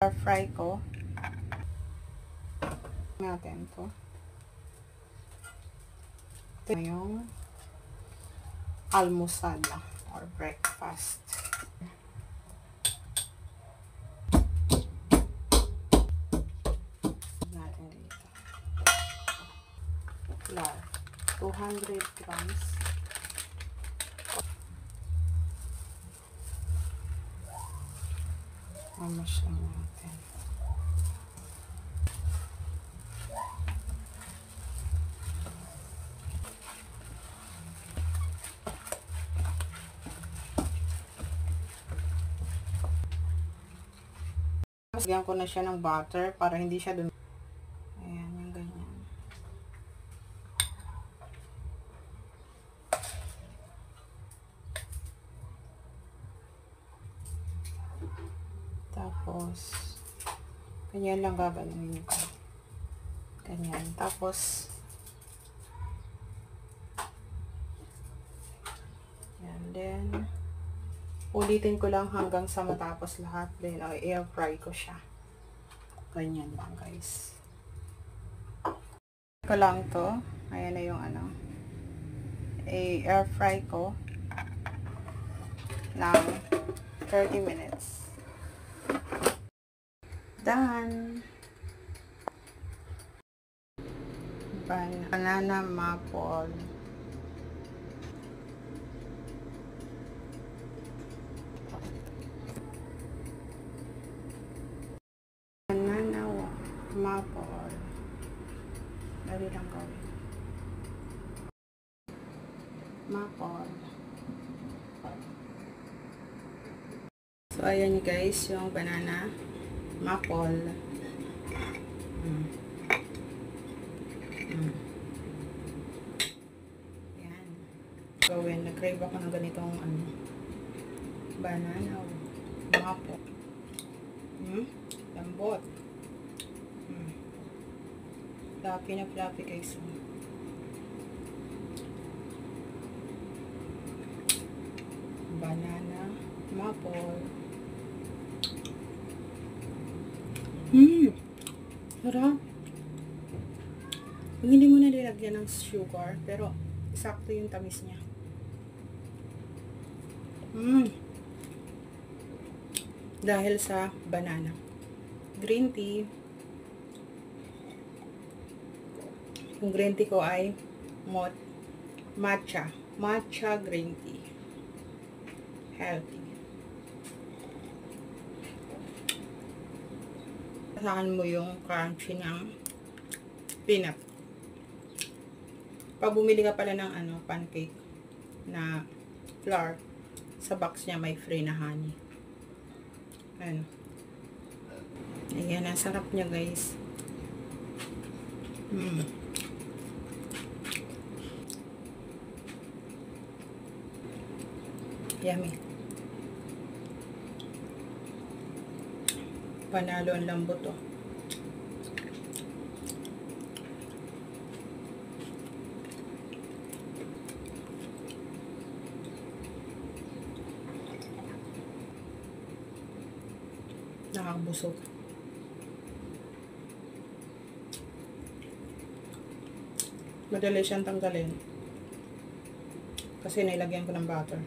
air fry ko. Natin to. Ito yung almusal or breakfast. Natin dito. Flour. 200 grams. Mash lang natin. Lagyan ko na siya ng butter para hindi siya dumi. Ayan, yung ganyan. Tapos, ganyan lang gagawin ko. Ganyan. Tapos, yan. Then, ulitin ko lang hanggang sa matapos lahat. Then, air fry ko siya. Ganyan lang, guys. Ko lang to. Ayan na yung ano. Air fry ko ng 30 minutes. Done. Banana maple. Banana maple. Dali lang gawin. Maple. So, ayan guys, yung banana maple. Yan. Gawin. Nag-crave ako ng ganitong ano, banana maple. Lambot. Fluffy na fluffy guys. Banana maple. Sarap. Kung hindi mo na nilagyan ng sugar, pero sakto yung tamis niya. Dahil sa banana. Green tea. Yung green tea ko ay matcha. Matcha green tea. Healthy. Asahan mo yung crunchy ng peanut. Pag bumili ka pala ng ano, pancake na flour, sa box niya may free na honey. Ayan. Ayan, ang sarap niya guys. Yummy. Panalo ang lambot to. Nakakabusog. Madali siyang tanggalin kasi nilagyan ko ng butter.